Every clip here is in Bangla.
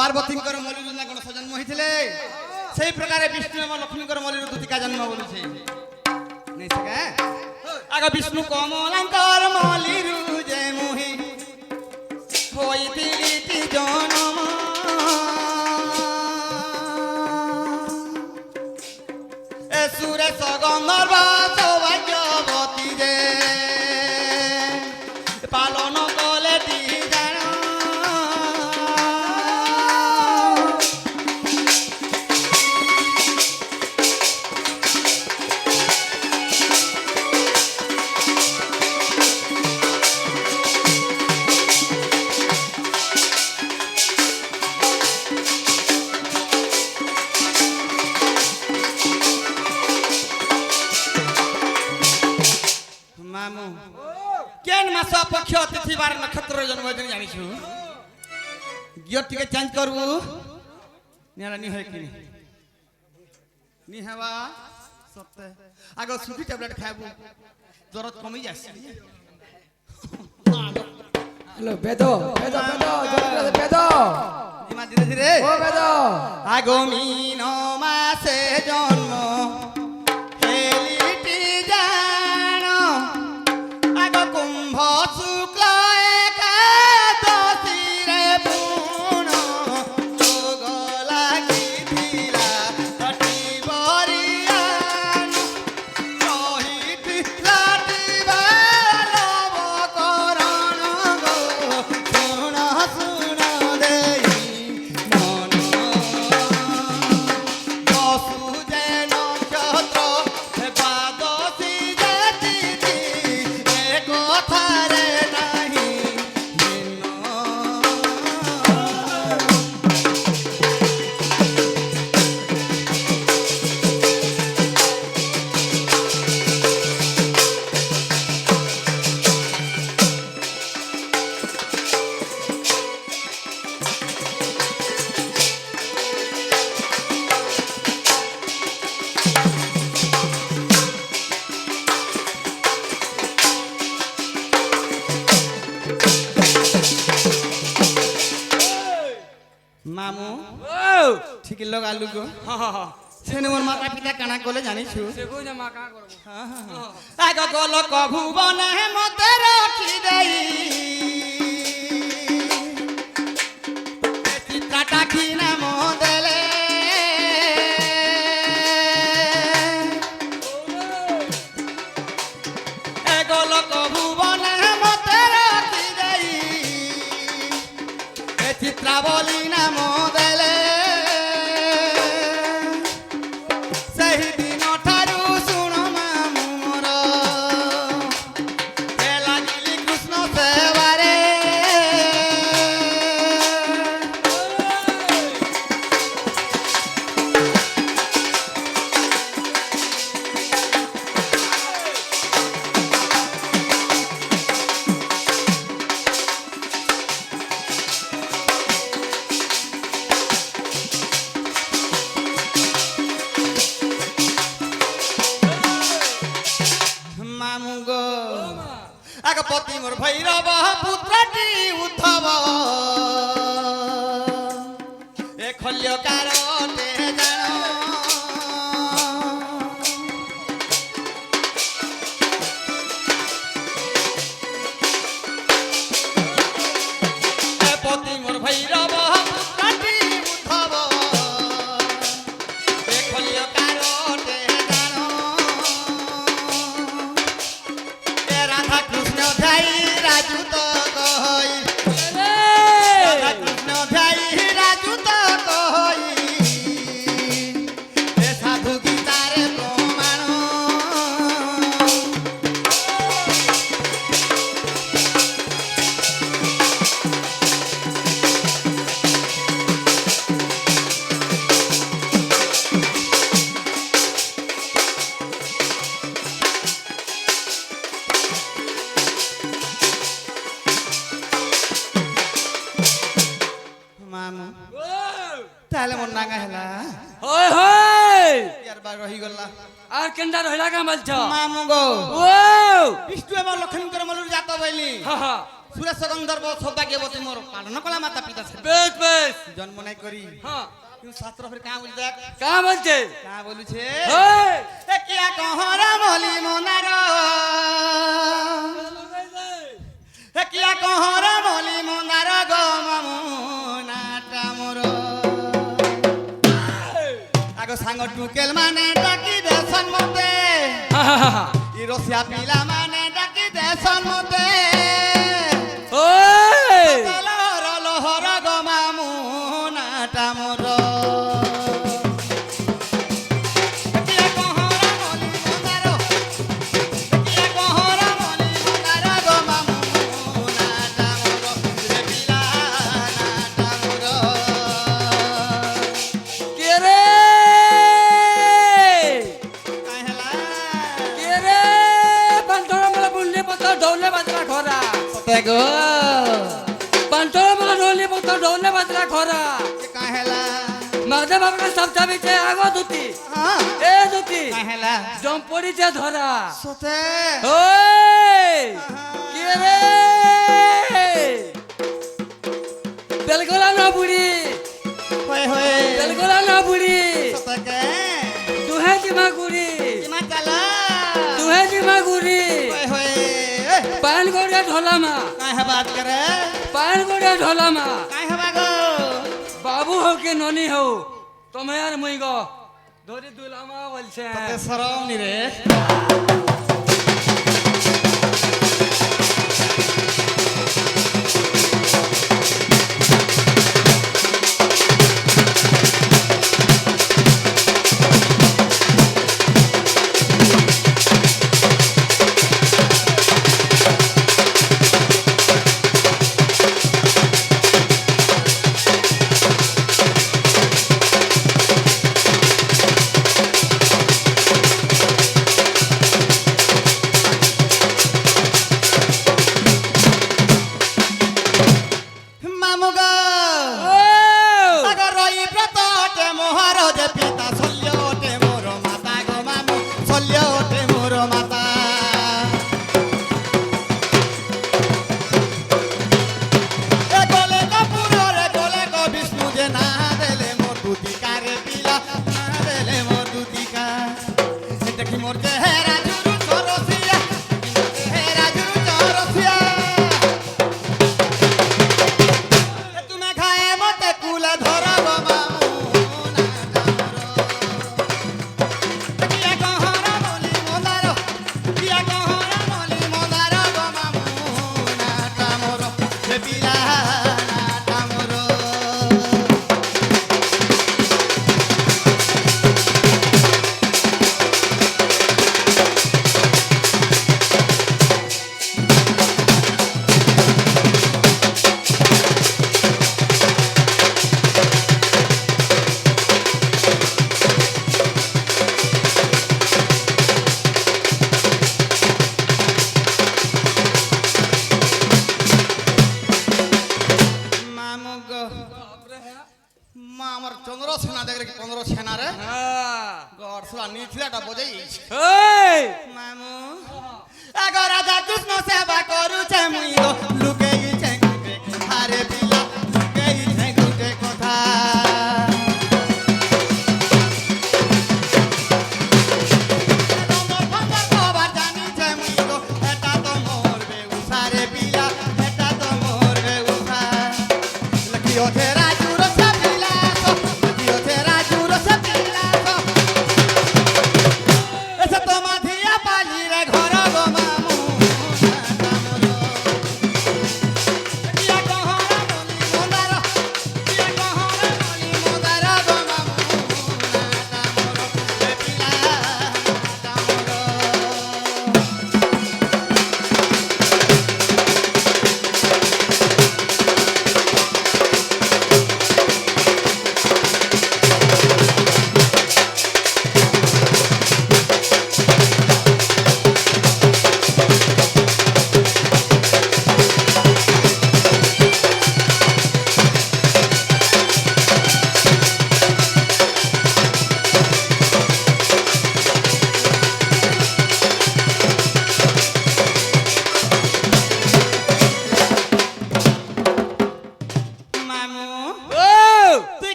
পার্বতীঙ্কর মলির না গণেশ জন্ম হয়েছিল সেই প্রকারে বিষ্ণু এবং লক্ষ্মীঙ্কর মলির দুটিকা জন্ম বলছে নেই সকে আগ বিষ্ণু কমলাঙ্কর মলির যে মুহি হইতিলিটি জনম এ সুরেশ গন্ধর্ব সৌভাগ্যবতী যে পালন কলে জান মামু কেন মাস পক্ষ অতিথি বার নক্ষত্র জন্মদিন জানিছু গিয়র টিকে চেঞ্জ করবু নিয়ালা নি হয় কি নি হবা সত্যি আগ সুখী ট্যাবলেট খাইবু জ্বর কমি যাচ্ছে হ্যালো বেদ বেদ বেদ জলদি বেদ জিমা ধীরে ধীরে ও বেদ আগমি ন মাসে জন্ম হেলিটি জান আগ কুম্ভ শুক্ল একাদশী রে পুণ যোগ লাগিଥିଲା তটি বরিয়ান রহিতি লাটিবা লব করণ গো শুণ শুণ দেই মন বসু যে নক্ষত্র দ্বাদশী যে তিথি এ কথারে নাহি ভিন্ন মামু ঠিক লগালু গো সেনে মোর মাতা পিতা কানা কলে জানিছু আগ গল কভুবন মতে রখি দেই চিত্রাটা কি নাম দেলে এ গল কভুবন মতে রখি দেই এ চিত্রাবলী নাম দেলে ସେହି ଦିନ ଠାରୁ ଶୁଣ ମାମୁଁ ମୋର ଏ ଲାଗିଲି କୃଷ୍ଣ ସେବାରେ ମାମୁଁ ଗୋ ଆଗ ପତି ମୋର ଭୈରବ ପୁତ୍ରଟି ଉଦ୍ଧବ ଏ ଖଲ୍ୟକାର ଜାଣ ଏ ପତି ମୋର ଭୈରବ ପୁତ୍ରଟି ଉଦ୍ଧବ ଏ ଖଲ୍ୟକାର জাণ রাধা কৃষ্ণ ধ্যাই রাজু তো কই রাধা কৃষ্ণ ধ্যাই রাজু তো কই এ সাধু গীতারে প্রমাণ মামু তাহলে মোর নাঙ্গা হেলা ওই হই ইয়ার বার রহি গলা আর কেন্ডা রহিলা কা বলছ মামু গো ও বিষ্ণু এবং লক্ষ্মীঙ্কর মলুর জাত বইলি সুরেশ গন্ধর্ব সৌভাগ্যবতী মোর পালন কলা মাতা পিতা ছিল বেশ বেশ জন্ম নাই করি হ্যাঁ কিন্তু শাস্ত্র ফির কাঁ বলি দেখ কা বলছে কাঁ বলুছে ওই এ কিয়া কহর মলি মনার এ কিয়া কহর মলি মনার গো মামুনাটা মোর আগো সাঙ্গ টুকেল মানে ডাকি দেশন মতে ই রসিয়া পিলা মানে ডাকি দেশন মতে ওই লহর লহর গো মামুনাটা মোর কিয়া কহর মলি মনার কিয়া কহর মলি মনার গো মামুনাটা মোর রে পিলা নাটা মোর কে রে কাহেলা কে রে পান্তর মালা বুনলে পতর ঢোলে বাজরা খরা তেগো পান্তর মালা ঢোলে পতর ঢোলে বাজরা খরা কাহেলা মাদে বাবকে সব চাবিছে আগো দুতি হ্যাঁ এ দুতি কাহেলা জম পড়িছে ধরা সতে ওই কে রে বেলগোলা না বুড়ি হয়ে হয়ে বেলগোলা না বুড়ি সতকে দুহে জিমা গুড়ি কিমা চালা দুহে জিমা গুড়ি হয়ে হয়ে পান গড়িয়া ঢোলামা কাহে বাত করে পান গড়িয়া ঢোলামা কাহে বাগো বাবু হও কি ননি হও তুমি আর মুই গো ধরি দুলামা বলছে তে সরমনি রে মামুগো ও আগর রই ব্রতটে মহারাজ পিতা শল্যটে মোর মাতা গো মামু শল্যটে মোর মাতা এ গলে কপুর রে গলে গো বিষ্ণু যে না দেলে মোর দুতিকা রে পিলা না দেলে মোর দুতিকা দেখি মোর চেহারা জুরু চরসিয়া চেহারা জুরু চরসিয়া তুমি খায় মতে কুলে ধরব মামুনাটা মোর কিয়া কহর মলি মন্দার কিয়া কহর মলি মন্দার গো মামুনাটা মোর সে পিলানাটা মোর মামুগো মা আমার চন্দ্র সেনা দেখে কি 15 সেনা রে হ্যাঁ গড় সুলা নিথিলাটা বজাই ওই মামু আগো রাজা কৃষ্ণ সেবা করুছে মুই গো লুকে গিছে গুটে হারে পিলা লুকে গিছে গুটে কথা তোমার ফন্দর খবর জানিছে মুই গো এটা তো মোর বেউসা রে পিলা এটা তো মোর বেউসা লকি ওঠে রাজুর সপিলা তো লকি ওঠে রাজুর সপিলা তো এসে তোমা ধিয়া পালি রে ঘর গো মামু নাটা মোর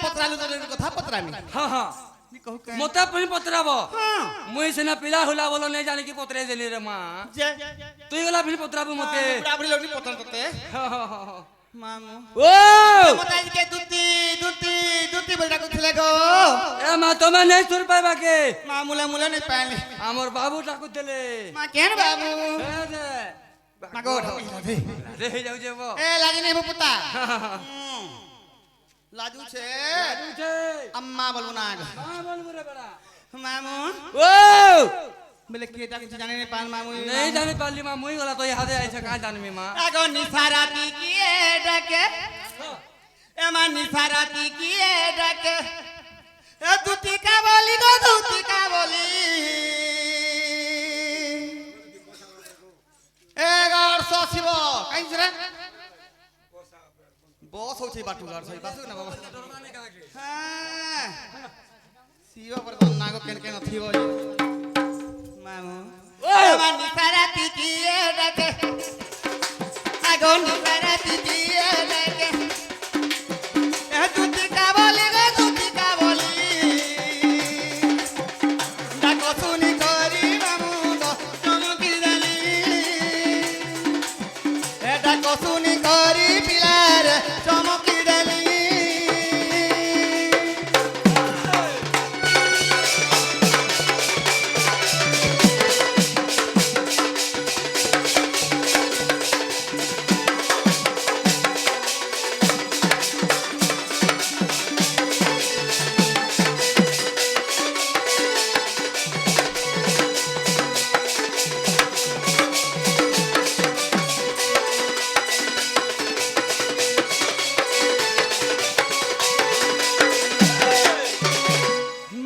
ପତ୍ରାଲୁ ତ କଥା ପତ୍ରାମି ହଁ ହଁ ନି କହୁ କେ ମତେ ପୁଣି ପତ୍ରାବ ହଁ ମୁଇଁ ସିନା ପିଲା ହେଲା ବୋଲ ନେଇ ଜାଣିକି ପତ୍ରାଇ ଦେଲି ରେ ମା ଯେ তুই গলা ফির পত্রাবু মতে বুড়া বুড়ি লোক নি পত্র ততে হ্যাঁ হ্যাঁ হ্যাঁ মামু ও মতে আজকে দুতি বলটা কইছিলে গো এ মা তুমি নেই সুর পাইবা কে মা মুলে মুলে নাই পাইলি আমার বাবু ডাকু দেলে মা কেন বাবু এ দে মা গো রে রে যাও যে বো এ লাজি নাই পুতা লাজু ছে উঠে আম্মা বলবো না মা বলবো রে বড়া মামু ও বলে কি এটা কিছু জানি না পান মামু नहीं जाने पाली मां मुई गला तो याद आइছে का जानमी मां আগো নিসারাতি কি ডাকে এমা নিসারাতি কি ডাকে এ দুটি কা বলি গো দুটি কা বলি এ গর সসিব কাইছ রে বস হচ্ছে বাটু গর সই বাসু না বাবা হ্যাঁ শিব বর্তন নাগো কেন কেন থিব মামু এমা নিসারাতি কি ডাকে আগো নিসারাতি কি ডাকে এ দুটি কা বলি গো দুটি কা বলি ডাকো শুনি করি মামু গো চমকি জানি এ ডাকো শুনি করি পিলার চমকি জানি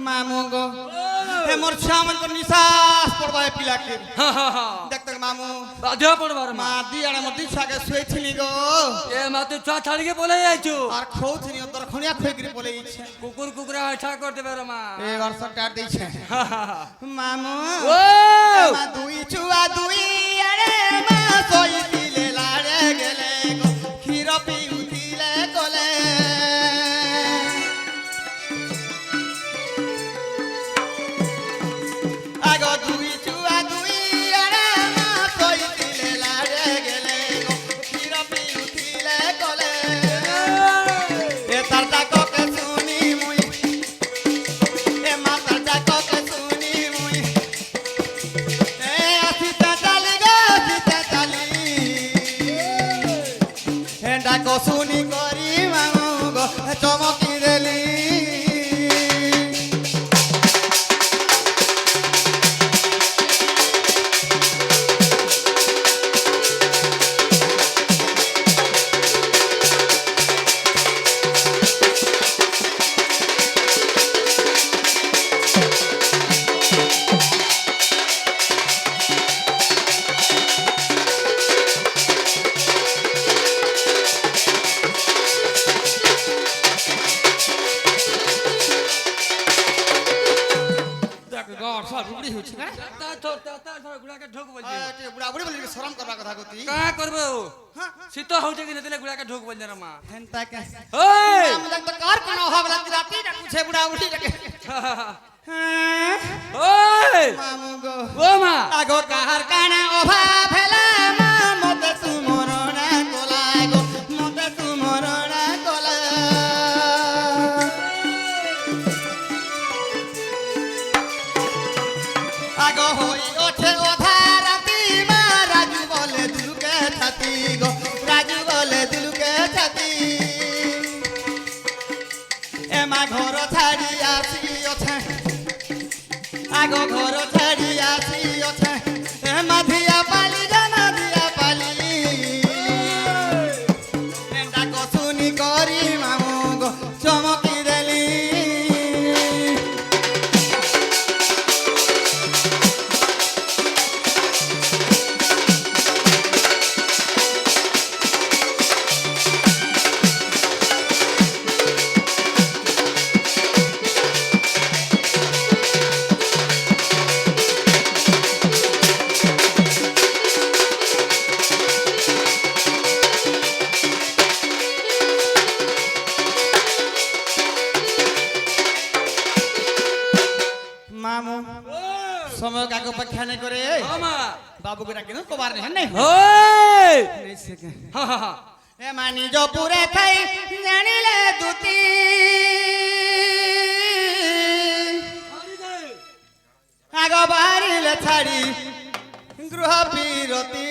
মামু গো হে মোর ছামন কো নিশ্বাস পড়বা এ পিলাকে हां हां हां দেখ দেখ মামু বাধা পড়বার মা মা দি আড়ে মধ্যে ছাগে শুয়েছিলি গো এ মা তুই চা ছাড়ি কে বলে আইছো আর খৌছিনি তোর খনিয়া খইগরি বলে ইচ্ছে কুকুর কুকুরা হাঁটা করতে পারো মা এ বর্ষ কাট দিছে মামু ও মা দুই চুয়া দুই আরে মা সই দিলে লাড়ে গেলে গো ক্ষীর পিউতিলে কোলে আগো দুই চুয়া দুই আরে মা সই দিলে লাড়ে গেলে গো ক্ষীর পিউতিলে কোলে এ তার ডাকো কে শুনি মুই এ মা তার ডাকো কে শুনি মুই এ আসিতা চালি গো আসিতা চালি হে ডাকো শুনি করি মামু গো চমকি দেলি দেখ গড় সব রুড়ি হচ্ছে না তা গুড়াকে ঢোক বলছি বুড়া বুড়ি বলি শরম করবা কথা কতি কা করবে শীত হউছে কি নেতলে গুড়াকে ঢোক বলছে রে মা হেনতা কে ওই हम तक तो कार कोन होबला राती डाकू छे बुढ़ा बुढ़ी डाके ওই मामू गो ও মা আগো কাহার কানা অভা ফেলা মা মতে তুমরনা কোলা গো মতে তুমরনা কোলা আগো হই ওঠে ওঠা রাতি মা রাজু বলে দিলুকে ছাতি গো রাজু বলে দিলুকে ছাতি এমা ঘর ছাড়ি আসি ওঠে আগো ঘর ছাড়ি আসি ওঠে এমা ধিয়া পালি জানা ধিয়া পালি ডাকো শুনি করি মামু গো চমকি দেলি সময় কাকে অপেক্ষা নেই করে ও মা বাবুকে ডাকি না কবার নেই নেই ওই নেই সেকে হা হা হা এ মানি জপুরে থাই জানিলে দুতি আগ বাড়িলে ছাড়ি গৃহ বিরতি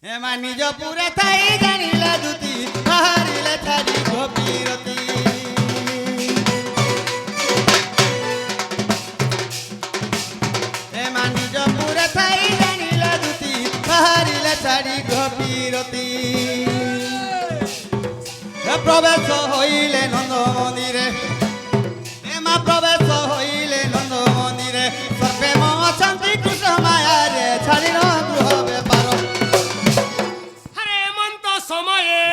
এ মানি জপুরে থাই জানিলে দুতি হারিলে ছাড়ি গৃহ বিরতি এ মানি জপুরে থাই জানিলে দুতি হারিলে ছাড়ি গৃহ বিরতি প্রবেশ হইলে নন্দ মন্দিরে মা প্রবেশ হইলে নন্দ মন্দিরে সর্বে মহাশান্তি কৃষ্ণ মায়ারে ছাড়িল গৃহ ব্যাপার হরে মন্ত সময়ে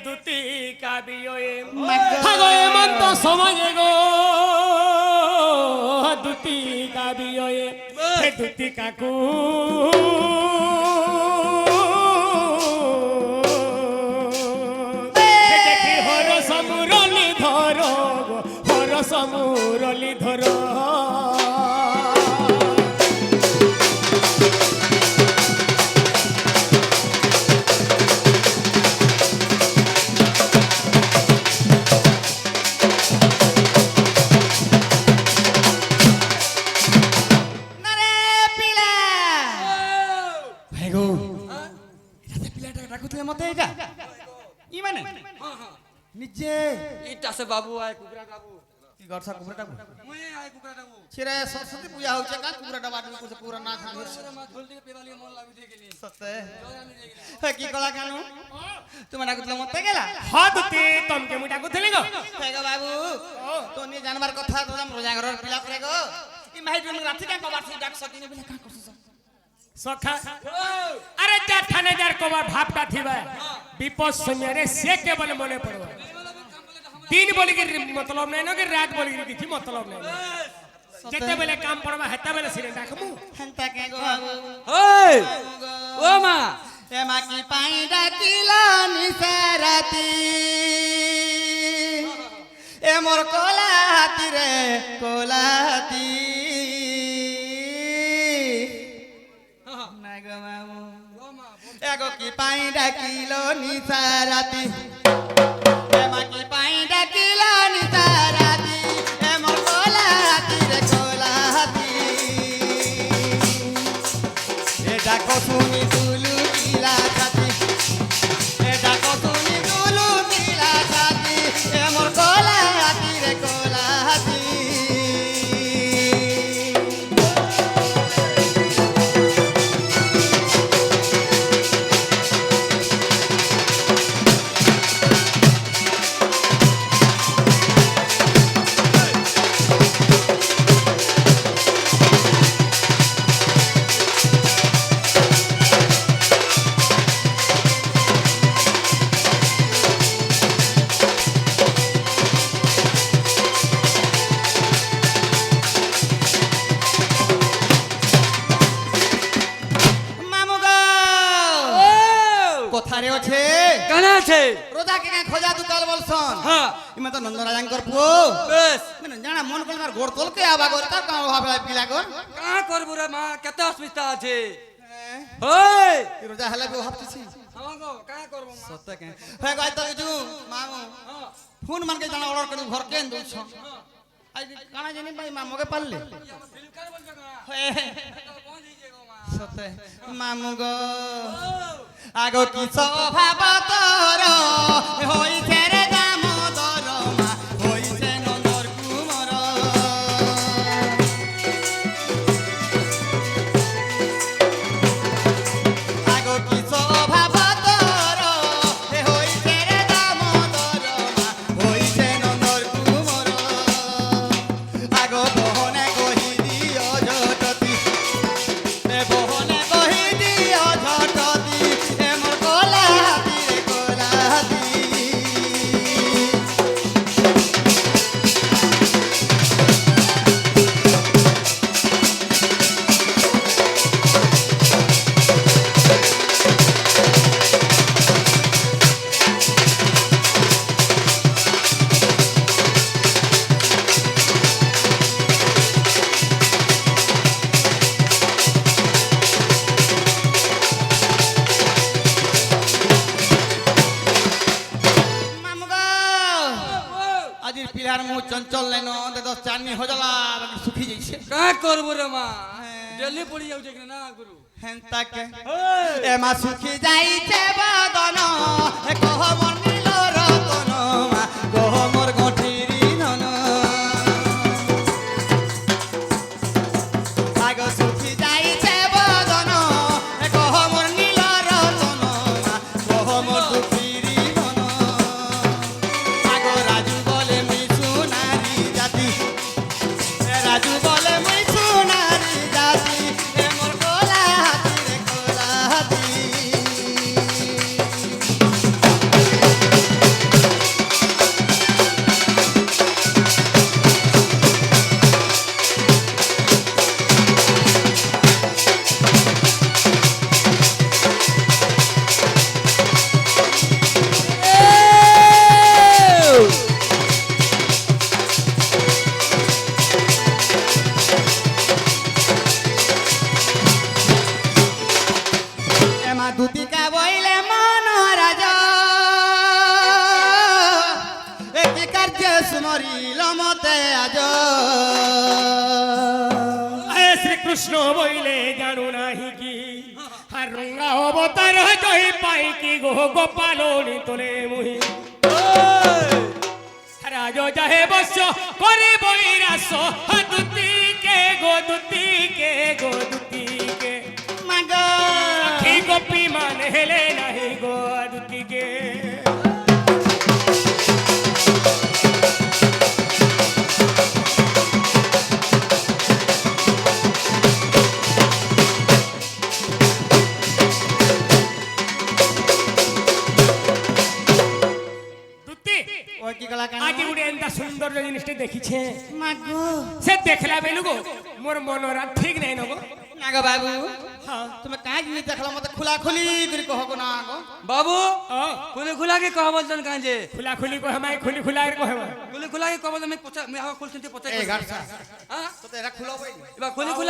দুতি কাবিয়ে হাগো মন্ত সময়ে গো দুতি কাবিয়ে হে দুতি কাকু দেখি হর সমুরলি ধর হর সমুরলি ধর নারে পিলা ভাই গো এটাতে পিলাটা ডাকুଥିଲେ মতে এটা ই মানে নিজে ইটা সে বাবু আয় কুকুরা ডাবু কি গড় সা কুকুরা ডাকু মুই আয় কুকুরা ডাবু ছিরে সরস্বতী পূজা হচ্ছে কা কুকুরা ডাবা কুকুরা কুকুরা না খান মা ঢোল দিয়ে পেবালি মন লাগু দিয়ে গেলি সতে কি কলা কেন তুমি ডাকুଥିଲେ মতে গেলা হাদুতি তমকে মুই ডাকুଥିଲି গো ভাই গো বাবু তো নি জানবার কথা তো রোজা ঘরের পিলা করে গো ই মাই তুমি রাতি কা কবার সে ডাক সকিনে বলে কা করছ সখা আরে যা থানে যার কবার ভাবটা থিবা বিপদ সমୟରେ সে কেবল মনে পড়বা দিন বলি কি मतलब নাই না কি রাত বলি কি কিছু मतलब নাই যেতে বেলে কাম পড়বা হেতা বেলে সিরে ডাকমু হেনতা কে গো বাবু ওই ও মা এ মা কি পাই ডাকিলা নিশা রাতি এ মোর কোলা হাতি রে কোলা হাতি না গো বাবু এগো কি পাই ডাকিলো নিশা রাতি এ মা কি পাই ডাকিলো নিশা রাতি এ মোর কোলা হাতি রে কোলা হাতি এ ডাকো শুনি তুলু কিলা ছাতি এ ডাকো শুনি তুলু কিলা ছাতি এ মোর কোলা হাতি রে কোলা হাতি মামু গো কোথারে আছে কানা আছে রোজা কে খোঁজা তু কাল বলছন হ্যাঁ ইমে তো নন্দরাজাঙ্কর পুও বেশ মানে জানা মন করলে মার গোড় তলকে আবা গর তার কাম ভাবে পিলা গর কা করবো রে মা কত অসুবিধা আছে ওই রোজা হলে বউ ভাবতেছি আমাগো কা করবো মা সত্য কে হয়ে গই তো কিছু মামু ফোন মানকে জানা অর্ডার করে ঘর কেন দউছ আই কানা জানি ভাই মামুকে পারলে ফিল্টার বলছো কা কোন দিছে গো মা সত্য মামু গো আগো কি স্বভাব তোর হইছে রে দামোদর মা হইছে নন্দর কুমর আগো কি স্বভাব তোর হইছে রে দামোদর মা হইছে নন্দর কুমর আগো বহনে কহি দিও জটতি এ বহনে কহি দিও ঝটতি এ মোর কোলা হাতি রে কোলা হাতি আর মু চঞ্চল লাইন দে 10 চানি হজলা বাকি সুখি যাইছে का करबो रे मां डेली पड़ी जाउ जे ना गुरु হেনতা কে এ মা সুখি যাইছে বদন এ কহ মন নীল রতন মা কহ মোর গঠিরি নন আগ সুখি যাইছে বদন এ কহ মোর নীল রতন মা কহ মোর দুখিরি নন আগ রাজু বলে মুই সোনারি জাতি এ রাজু বলে মুই সোনারি জাতি এ মোর কোলা হাতি রে কোলা হাতি এমা দুতিকা বইলে মনোরাজ একটি কার্য সুমরিল মতে আজ এ শ্রীকৃষ্ণ বইলে জানু নাহি কি আর রঙ্গা অবতার জয় পাই কি গো গোপালনি তোলে মুহি রাজ যাহে বস করে বৈরাস দুতিকে গো দুতিকে গো দুতিকে মাগ কি গোপী মানে হেলে নাহি গো দুতিকে দুতি ওই কি গলা কান আজ গুড়ে এন্তা সুন্দর জিনিসটি দেখিছে মাগ সে দেখলা বেলু গো মোর মনরা ঠিক নাই নগো নাগ বাবু হ্যাঁ তুমি কাজ নি দেখলা মতে খোলা খুলি করে কহ গো না গো बाबू ও खुले खुला के कह बोलतन काहे जे खुला खुली को हमारे खुली खुला को हम खुले खुला के कह बोल मैं पचा मैं आवा खोल सुनते पचा ए गारसा हां তো এরা খুলো বই बा खुले खुला